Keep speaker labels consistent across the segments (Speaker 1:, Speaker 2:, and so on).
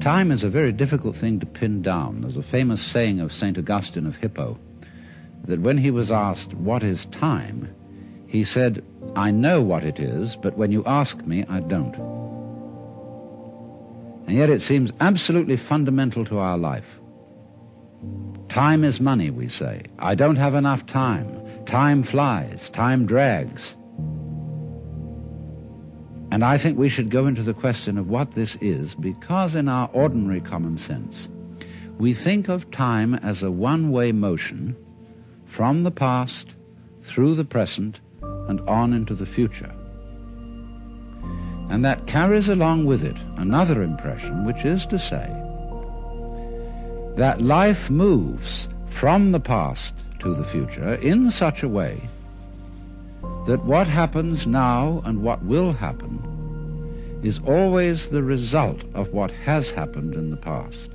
Speaker 1: Time is a very difficult thing to pin down. There's a famous saying of St. Augustine of Hippo that when he was asked, "What is time?" he said, "I know what it is, but when you ask me, I don't." And yet it seems absolutely fundamental to our life. Time is money, we say. I don't have enough time. Time flies. Time drags. And I think we should go into the question of what this is, because in our ordinary common sense, we think of time as a one-way motion from the past, through the present, and on into the future. And that carries along with it another impression, which is to say that life moves from the past to the future in such a way that what happens now and what will happen is always the result of what has happened in the past.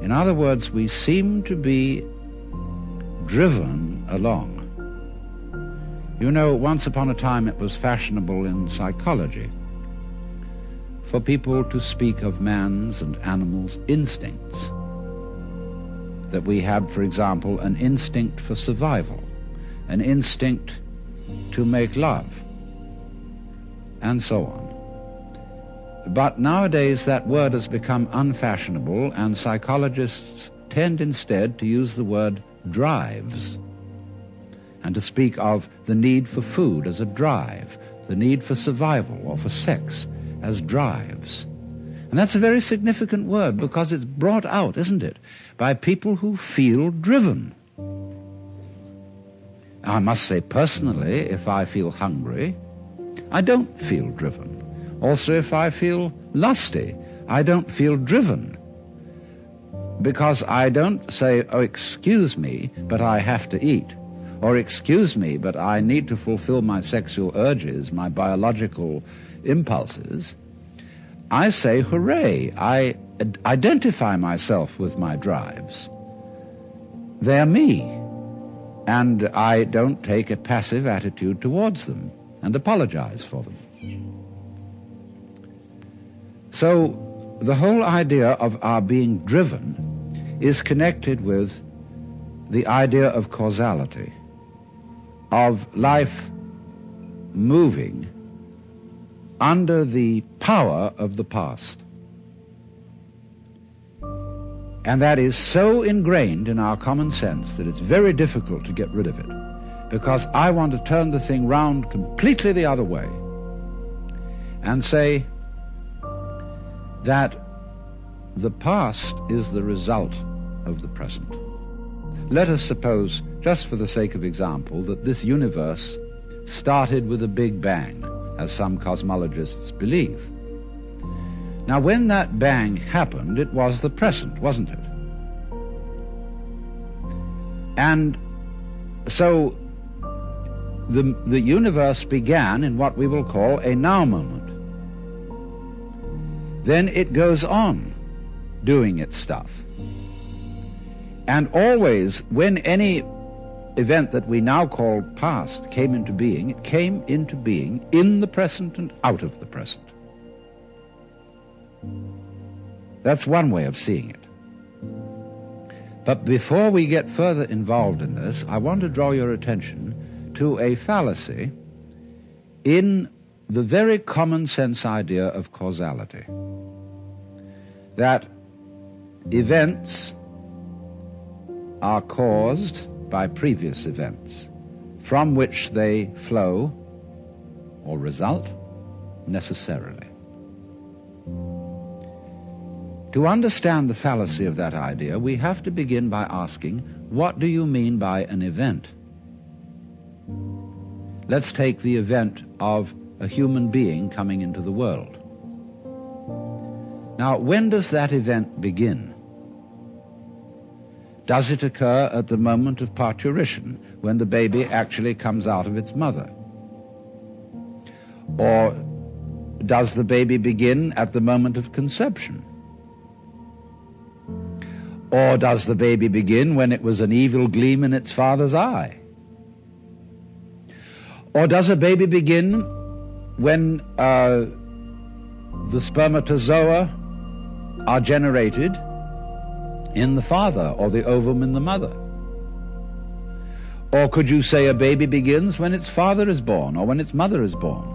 Speaker 1: In other words, we seem to be driven along. You know, once upon a time it was fashionable in psychology for people to speak of man's and animals' instincts. That we had, for example, an instinct for survival, an instinct to make love, and so on. But nowadays that word has become unfashionable, and psychologists tend instead to use the word drives, and to speak of the need for food as a drive, the need for survival or for sex as drives. And that's a very significant word, because it's brought out, isn't it, by people who feel driven. I must say, personally, if I feel hungry, I don't feel driven. Also, if I feel lusty, I don't feel driven, because I don't say, "Oh, excuse me, but I have to eat," or "Excuse me, but I need to fulfill my sexual urges, my biological impulses." I say, "Hooray, I identify myself with my drives. They're me," and I don't take a passive attitude towards them and apologize for them. So the whole idea of our being driven is connected with the idea of causality, of life moving under the power of the past. And that is so ingrained in our common sense that it's very difficult to get rid of it, because I want to turn the thing round completely the other way and say that the past is the result of the present. Let us suppose, just for the sake of example, that this universe started with a big bang, as some cosmologists believe. Now, when that bang happened, it was the present, wasn't it? And so the universe began in what we will call a now moment. Then it goes on doing its stuff. And always, when any event that we now call past came into being, it came into being in the present and out of the present. That's one way of seeing it. But before we get further involved in this, I want to draw your attention to a fallacy in the very common sense idea of causality. That events are caused by previous events, from which they flow or result necessarily. To understand the fallacy of that idea, we have to begin by asking, what do you mean by an event? Let's take the event of a human being coming into the world. Now, when does that event begin? Does it occur at the moment of parturition, when the baby actually comes out of its mother? Or does the baby begin at the moment of conception? Or does the baby begin when it was an evil gleam in its father's eye? Or does a baby begin when the spermatozoa are generated in the father, or the ovum in the mother. Or could you say a baby begins when its father is born, or when its mother is born?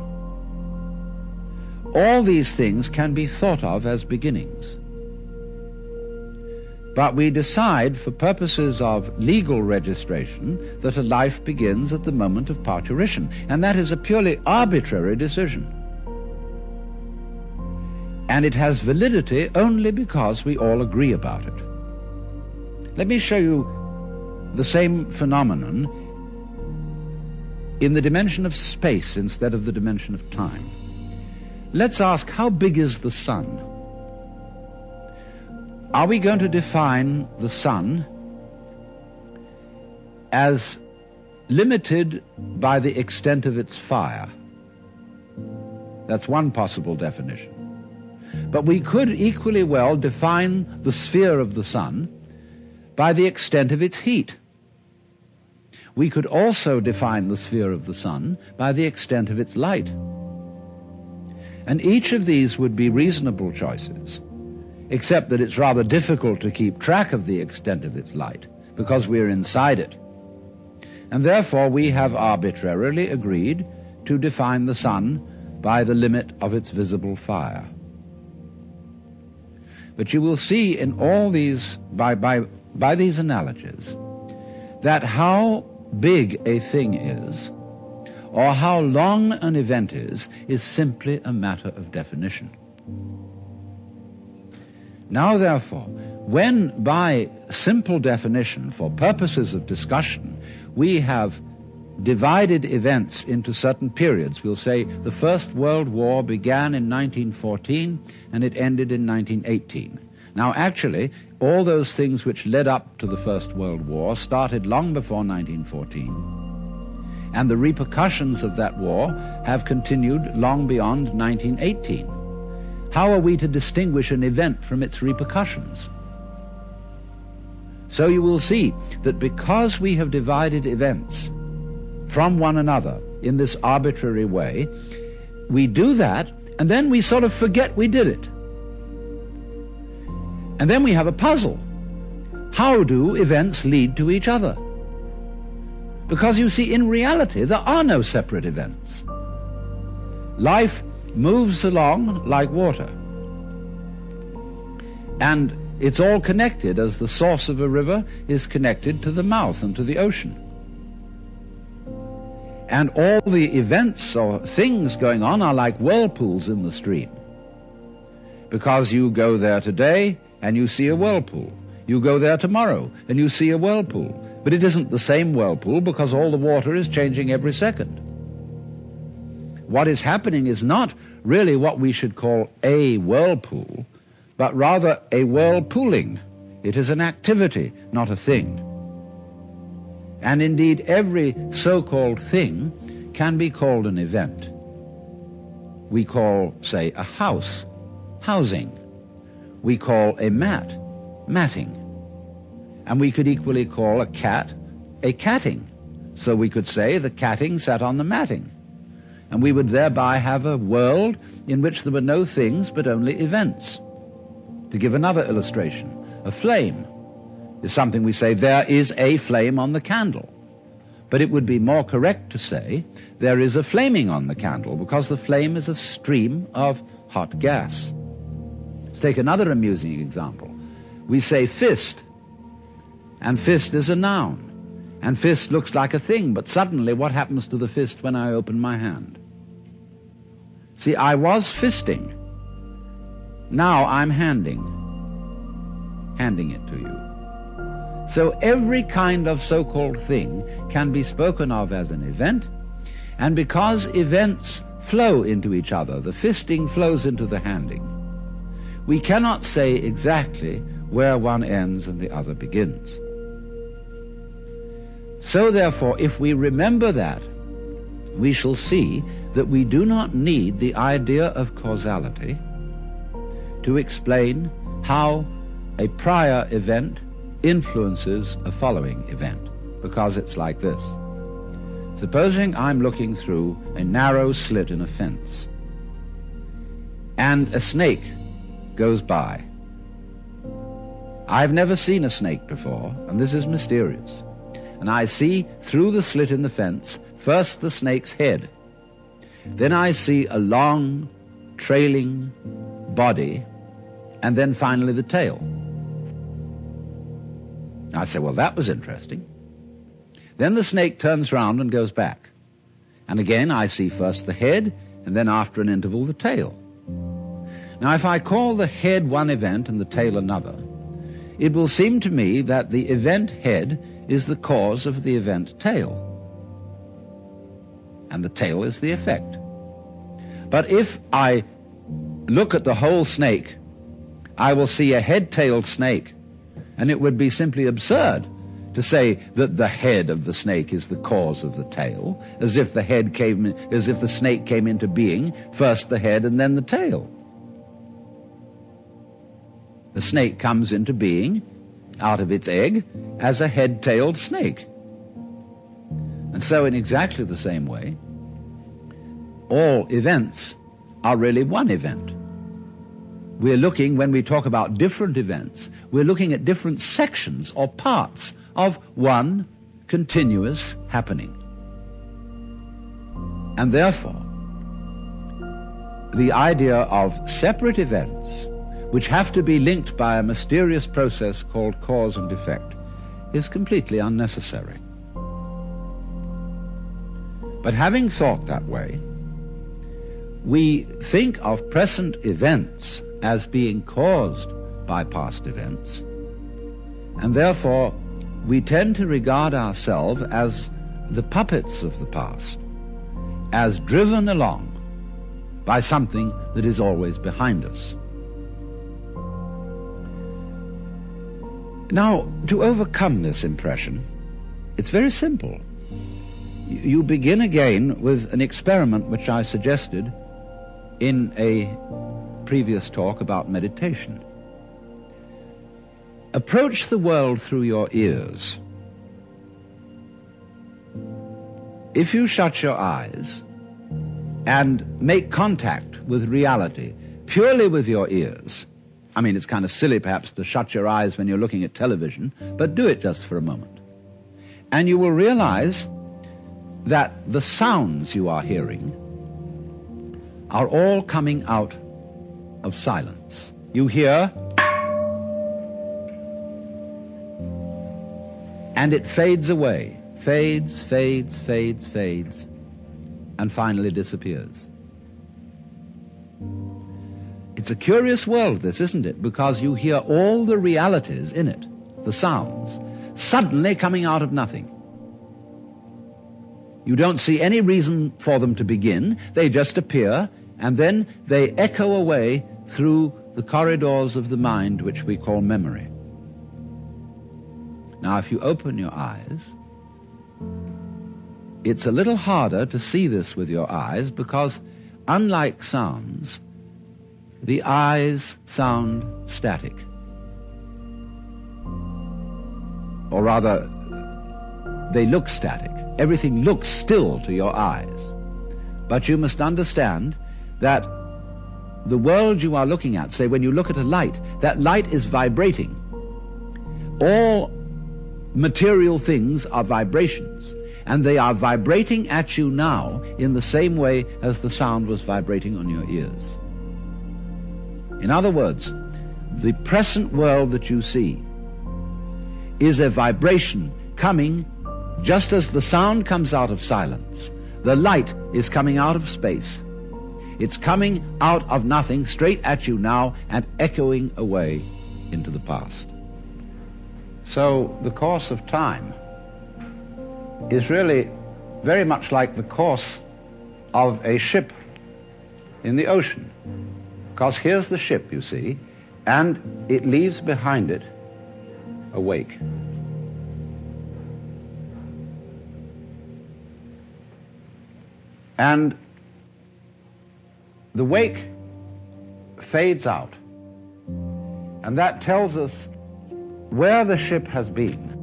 Speaker 1: All these things can be thought of as beginnings. But we decide, for purposes of legal registration, that a life begins at the moment of parturition, and that is a purely arbitrary decision. And it has validity only because we all agree about it. Let me show you the same phenomenon in the dimension of space instead of the dimension of time. Let's ask, how big is the sun? Are we going to define the sun as limited by the extent of its fire? That's one possible definition. But we could equally well define the sphere of the sun by the extent of its heat. We could also define the sphere of the sun by the extent of its light. And each of these would be reasonable choices, except that it's rather difficult to keep track of the extent of its light, because we're inside it. And therefore we have arbitrarily agreed to define the sun by the limit of its visible fire. But you will see in all these, by these analogies, that how big a thing is, or how long an event is simply a matter of definition. Now, therefore, when by simple definition, for purposes of discussion, we have divided events into certain periods, we'll say the First World War began in 1914 and it ended in 1918. Now, actually, all those things which led up to the First World War started long before 1914, and the repercussions of that war have continued long beyond 1918. How are we to distinguish an event from its repercussions? So you will see that because we have divided events from one another in this arbitrary way, we do that, and then we sort of forget we did it. And then we have a puzzle. How do events lead to each other? Because you see, in reality, there are no separate events. Life moves along like water. And it's all connected, as the source of a river is connected to the mouth and to the ocean. And all the events or things going on are like whirlpools in the stream. Because you go there today and you see a whirlpool. You go there tomorrow and you see a whirlpool. But it isn't the same whirlpool because all the water is changing every second. What is happening is not really what we should call a whirlpool, but rather a whirlpooling. It is an activity, not a thing. And indeed, every so-called thing can be called an event. We call, say, a house, housing. We call a mat, matting. And we could equally call a cat, a catting. So we could say the catting sat on the matting. And we would thereby have a world in which there were no things but only events. To give another illustration, a flame is something we say, there is a flame on the candle. But it would be more correct to say, there is a flaming on the candle, because the flame is a stream of hot gas. Let's take another amusing example. We say fist, and fist is a noun. And fist looks like a thing, but suddenly what happens to the fist when I open my hand? See, I was fisting. Now I'm handing it to you. So every kind of so-called thing can be spoken of as an event, and because events flow into each other, the fisting flows into the handing, we cannot say exactly where one ends and the other begins. So therefore, if we remember that, we shall see that we do not need the idea of causality to explain how a prior event influences a following event, because it's like this. Supposing I'm looking through a narrow slit in a fence, and a snake goes by, I've never seen a snake before, and this is mysterious. And I see through the slit in the fence, first the snake's head. Then I see a long, trailing body, and then finally the tail. I say, well, that was interesting. Then the snake turns round and goes back. And again I see first the head, and then after an interval the tail. Now if I call the head one event and the tail another, it will seem to me that the event head is the cause of the event tail, and the tail is the effect. But if I look at the whole snake, I will see a head-tailed snake, and it would be simply absurd to say that the head of the snake is the cause of the tail, as if the snake came into being, first the head and then the tail. The snake comes into being out of its egg as a head-tailed snake. And so in exactly the same way, all events are really one event. We're looking, when we talk about different events, we're looking at different sections or parts of one continuous happening. And therefore, the idea of separate events which have to be linked by a mysterious process called cause and effect is completely unnecessary. But having thought that way, we think of present events as being caused by past events, and therefore we tend to regard ourselves as the puppets of the past, as driven along by something that is always behind us. Now, to overcome this impression, it's very simple. You begin again with an experiment which I suggested in a previous talk about meditation. Approach the world through your ears. If you shut your eyes and make contact with reality purely with your ears, I mean, it's kind of silly perhaps to shut your eyes when you're looking at television, but do it just for a moment. And you will realize that the sounds you are hearing are all coming out of silence. You hear, and it fades away, fades, and finally disappears. It's a curious world, this, isn't it? Because you hear all the realities in it, the sounds, suddenly coming out of nothing. You don't see any reason for them to begin. They just appear, and then they echo away through the corridors of the mind, which we call memory. Now, if you open your eyes, it's a little harder to see this with your eyes because, unlike sounds, the eyes sound static. Or rather, they look static. Everything looks still to your eyes. But you must understand that the world you are looking at, say when you look at a light, that light is vibrating. All material things are vibrations, and they are vibrating at you now in the same way as the sound was vibrating on your ears. In other words, the present world that you see is a vibration coming just as the sound comes out of silence. The light is coming out of space. It's coming out of nothing straight at you now and echoing away into the past. So the course of time is really very much like the course of a ship in the ocean. Because here's the ship, you see, and it leaves behind it a wake. And the wake fades out, and that tells us where the ship has been,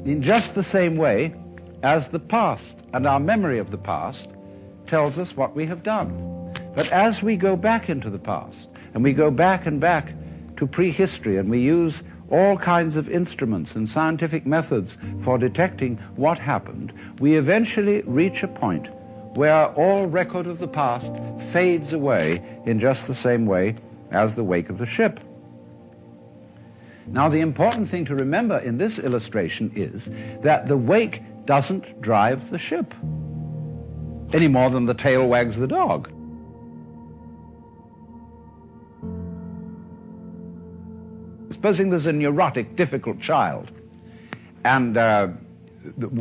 Speaker 1: in just the same way as the past and our memory of the past tells us what we have done. But as we go back into the past, and we go back and back to prehistory, and we use all kinds of instruments and scientific methods for detecting what happened, we eventually reach a point where all record of the past fades away in just the same way as the wake of the ship. Now, the important thing to remember in this illustration is that the wake doesn't drive the ship any more than the tail wags the dog. Supposing there's a neurotic, difficult child, and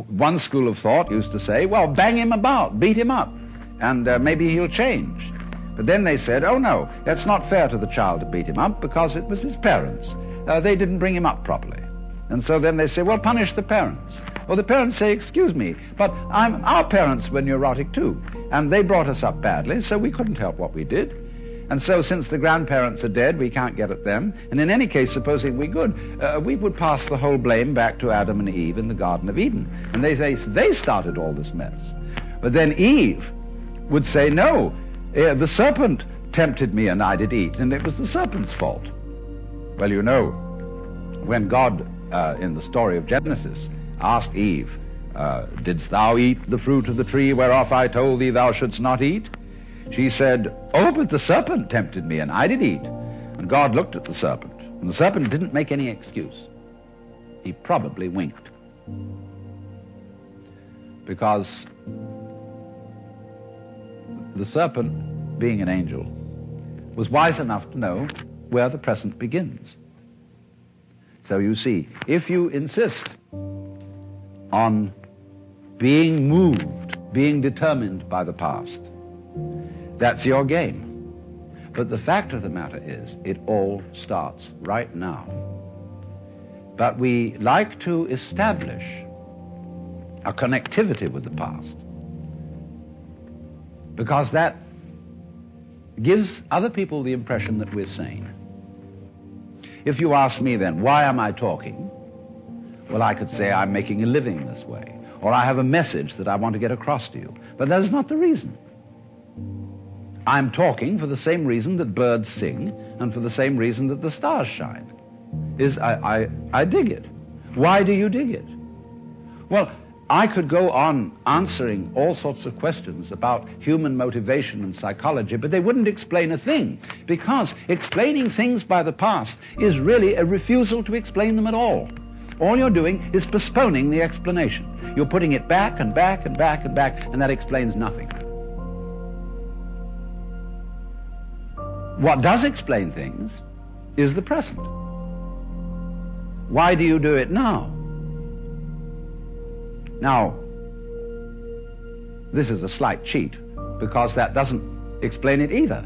Speaker 1: one school of thought used to say, well, bang him about, beat him up, and maybe he'll change. But then they said, oh no, that's not fair to the child to beat him up because it was his parents. They didn't bring him up properly. And so then they say, well, punish the parents. Well, the parents say, excuse me, but our parents were neurotic too, and they brought us up badly, so we couldn't help what we did. And so since the grandparents are dead, we can't get at them. And in any case, supposing we could, we would pass the whole blame back to Adam and Eve in the Garden of Eden. And they say they started all this mess. But then Eve would say, no, the serpent tempted me and I did eat, and it was the serpent's fault. Well, you know, when God, in the story of Genesis, asked Eve, didst thou eat the fruit of the tree whereof I told thee thou shouldst not eat? She said, oh, but the serpent tempted me, and I did eat. And God looked at the serpent, and the serpent didn't make any excuse. He probably winked. Because the serpent, being an angel, was wise enough to know where the present begins. So you see, if you insist on being moved, being determined by the past, that's your game. But the fact of the matter is, it all starts right now. But we like to establish a connectivity with the past because that gives other people the impression that we're sane. If you ask me then, why am I talking? Well, I could say I'm making a living this way, or I have a message that I want to get across to you. But that's not the reason. I'm talking for the same reason that birds sing and for the same reason that the stars shine. I dig it. Why do you dig it? Well, I could go on answering all sorts of questions about human motivation and psychology, but they wouldn't explain a thing, because explaining things by the past is really a refusal to explain them at all. All you're doing is postponing the explanation. You're putting it back and back and back and back, and that explains nothing. What does explain things is the present. Why do you do it now? Now, this is a slight cheat, because that doesn't explain it either.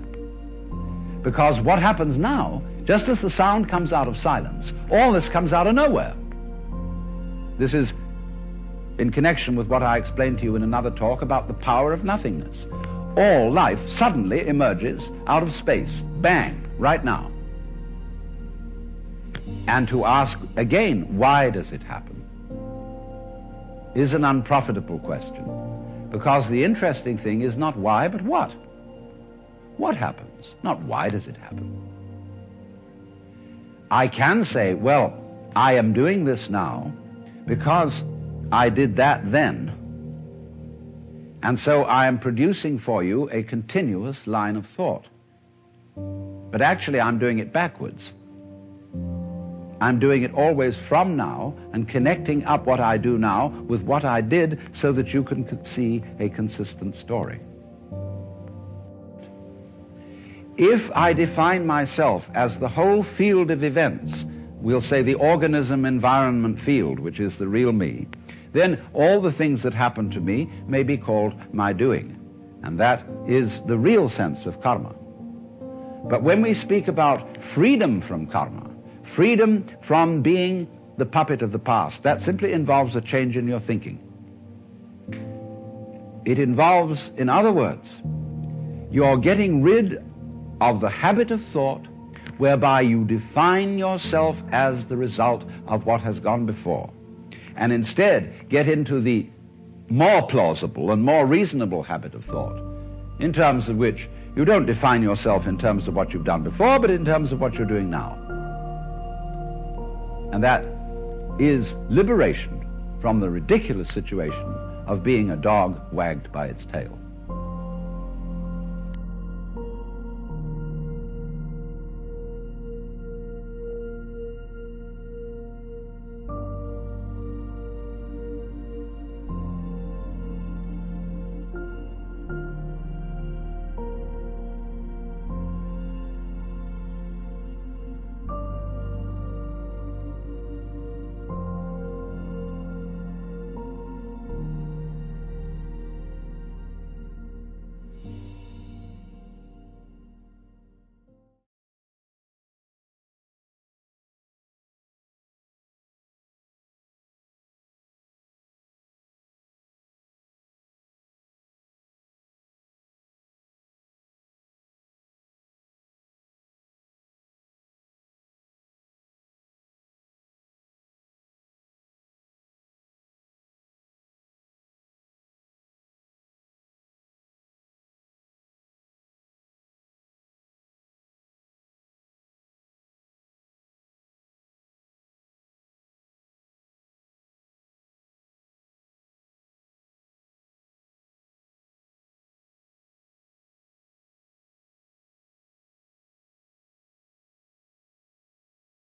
Speaker 1: Because what happens now, just as the sound comes out of silence, all this comes out of nowhere. This is in connection with what I explained to you in another talk about the power of nothingness. All life suddenly emerges out of space, bang, right now. And to ask again, why does it happen, is an unprofitable question, because the interesting thing is not why, but what. What happens? Not why does it happen. I can say, well, I am doing this now because I did that then, and so I am producing for you a continuous line of thought. But actually I'm doing it backwards. I'm doing it always from now and connecting up what I do now with what I did so that you can see a consistent story. If I define myself as the whole field of events, we'll say the organism-environment field, which is the real me, then all the things that happen to me may be called my doing. And that is the real sense of karma. But when we speak about freedom from karma, freedom from being the puppet of the past, that simply involves a change in your thinking. It involves, in other words, you're getting rid of the habit of thought whereby you define yourself as the result of what has gone before, and instead get into the more plausible and more reasonable habit of thought, in terms of which you don't define yourself in terms of what you've done before, but in terms of what you're doing now. And that is liberation from the ridiculous situation of being a dog wagged by its tail.